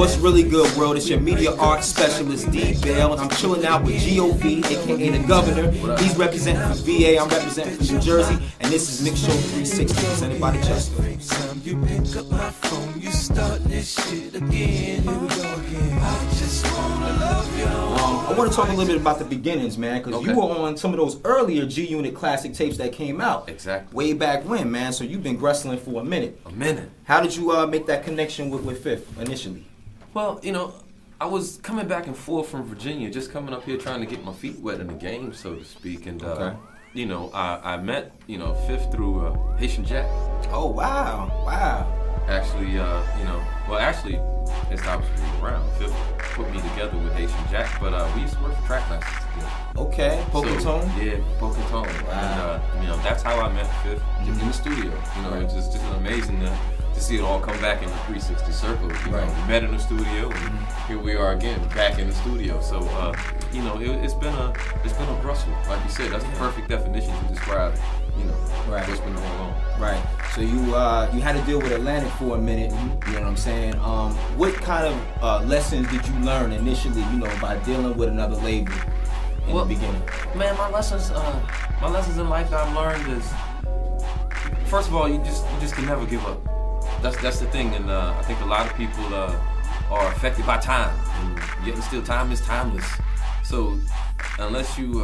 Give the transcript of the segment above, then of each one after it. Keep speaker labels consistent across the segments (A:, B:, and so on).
A: What's really good, world? It's your media arts specialist, D.Bail, and I'm chilling out with G.O.V., aka the governor. He's representing for VA, I'm representing for New Jersey, and this is Mixshow 360, presented by the Justo.
B: You pick up my phone, you start this shit again. Here we go again. I just wanna love you.
A: I want to talk a little bit about the beginnings, man, because you were on some of those earlier G-Unit classic tapes that came out.
C: Exactly.
A: Way back when, man, so you've been wrestling for a minute. How did you make that connection with Fifth initially?
C: Well, you know, I was coming back and forth from Virginia, just coming up here trying to get my feet wet in the game, so to speak. And, you know, I met, you know, Fifth through Haitian Jack.
A: Oh, wow.
C: Actually, actually, as I was around, Fifth put me together with Haitian Jack, but we used to work for track classes together.
A: Okay, Poke and Tone?
C: Yeah, Poke and Tone.
A: Wow.
C: And, you know, that's how I met Fifth in the studio. You know, it's just amazing to see it all come back in the 360 circle. You know, we met in the studio, and here we are again, back in the studio. So, you know, it's been a wrestle. Like you said, that's the perfect definition to describe, you know, what's been going on.
A: Right. So you had to deal with Atlantic for a minute. You know what I'm saying? What kind of lessons did you learn initially? You know, by dealing with another label in the beginning.
C: Man, my lessons in life that I've learned is, first of all, you just can never give up. That's the thing, and I think a lot of people are affected by time, and yet still time is timeless. So unless you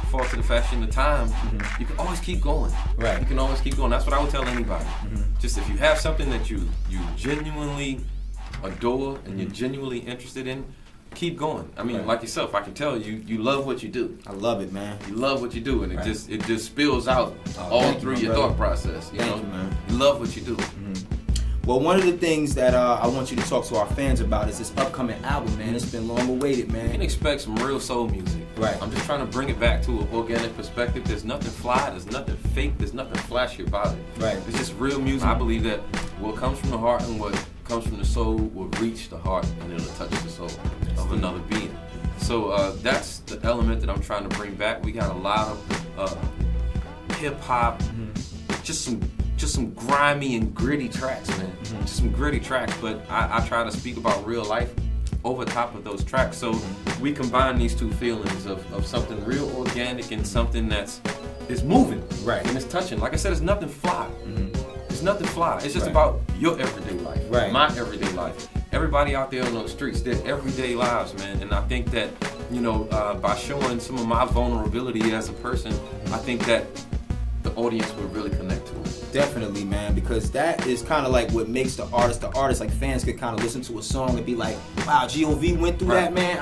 C: fall to the fashion of time, you can always keep going.
A: Right.
C: You can always keep going. That's what I would tell anybody. Just if you have something that you genuinely adore and you're genuinely interested in, keep going. I mean, like yourself, I can tell you love what you do.
A: I love it, man.
C: You love what you do, and it just spills out all through your thought process. You know, you love what you do.
A: Well, one of the things that I want you to talk to our fans about is this upcoming album, man. It's been long awaited, man.
C: You can expect some real soul music.
A: Right.
C: I'm just trying to bring it back to an organic perspective. There's nothing fly, there's nothing fake, there's nothing flashy about it.
A: Right.
C: It's just real music. I believe that what comes from the heart and what comes from the soul will reach the heart and it'll touch the soul of another being. So that's the element that I'm trying to bring back. We got a lot of hip hop, just some grimy and gritty tracks, man. Just some gritty tracks, but I try to speak about real life over top of those tracks. So we combine these two feelings of something real organic and something is moving.
A: Right.
C: And it's touching. Like I said, it's nothing fly. It's nothing fly. It's just about your everyday life.
A: Right.
C: My everyday life. Everybody out there on those streets, their everyday lives, man. And I think that, you know, by showing some of my vulnerability as a person, I think that the audience will really connect to it.
A: Definitely, man, because that is kind of like what makes the artist. Like fans could kind of listen to a song and be like, wow, G.O.V. went through that, man.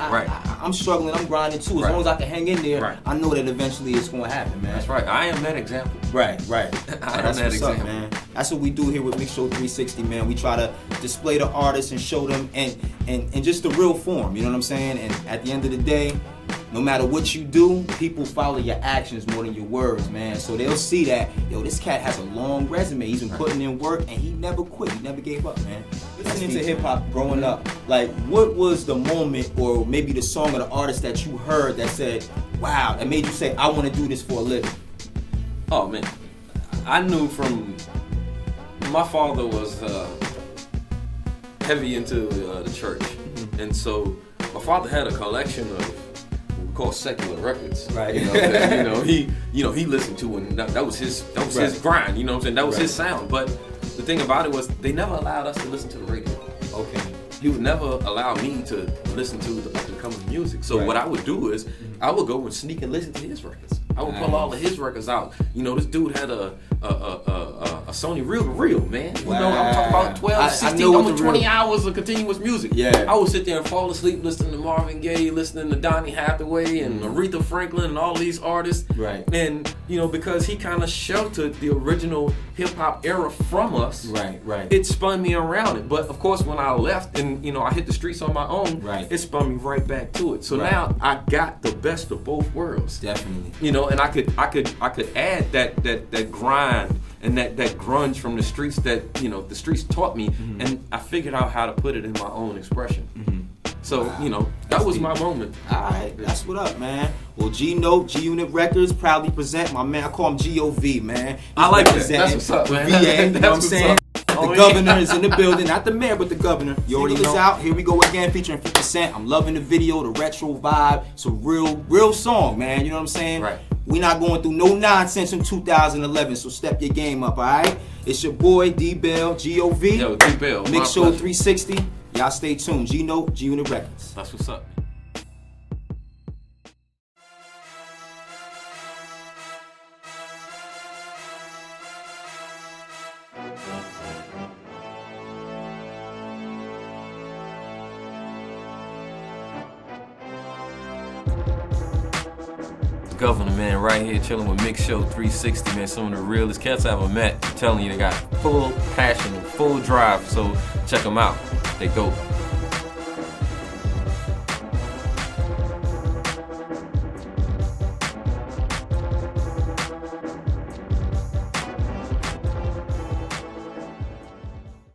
A: I'm struggling, I'm grinding too. As long as I can hang in there, I know that eventually it's going to happen, man.
C: That's right. I am that example.
A: Right.
C: I am
A: That's
C: that
A: what's
C: example.
A: up, man. That's what we do here with Mixshow 360, man. We try to display the artists and show them and just the real form, you know what I'm saying? And at the end of the day, no matter what you do, people follow your actions more than your words, man. So they'll see that, yo, this cat has a long resume. He's been putting in work, and he never quit. He never gave up, man. Listening to hip-hop growing up, like, what was the moment or maybe the song or the artist that you heard that said, wow, that made you say, I want to do this for a living?
C: Oh, man. I knew my father was heavy into the church. And so my father had a collection of called secular records,
A: right?
C: You know, he listened to, and that was his grind. You know what I'm saying? That was his sound. But the thing about it was they never allowed us to listen to the radio.
A: Okay.
C: He would never allow me to listen to the up-and-coming music. So what I would do is I would go and sneak and listen to his records. I would pull all of his records out. You know, this dude had a Sony reel-to-reel, man. You know, I'm talking about 12, 16, almost 20 hours of continuous music.
A: Yeah.
C: I would sit there and fall asleep listening to Marvin Gaye, listening to Donny Hathaway and Aretha Franklin and all these artists.
A: Right.
C: And, you know, because he kind of sheltered the original hip-hop era from us,
A: right.
C: It spun me around it. But, of course, when I left and, you know, I hit the streets on my own, it spun me right back to it. So now I got the best of both worlds.
A: Definitely.
C: You know, and I could add that grind and that grunge from the streets that, you know, the streets taught me, and I figured out how to put it in my own expression. So, you know, that was my moment.
A: All right, that's what up, man. Well, G-Note, G-Unit Records proudly present my man. I call him G.O.V., man.
C: I like that. That's what's up, man.
A: VA, you know what I'm saying? the governor is in the building. Not the mayor, but the governor. You already know. Out. Here we go again, featuring 50 Cent. I'm loving the video, the retro vibe. It's a real song, man. You know what I'm saying?
C: Right.
A: We not going through no nonsense in 2011, so step your game up, all right? It's your boy, D.Bail, G-O-V.
C: Yo, D.Bail.
A: Mixshow 360. Y'all stay tuned. G-Note, G-Unit Records.
C: That's what's up. Governor, man, right here chilling with Mixshow 360, man. Some of the realest cats I ever met. I'm telling you, they got full passion and full drive, so check them out. They dope.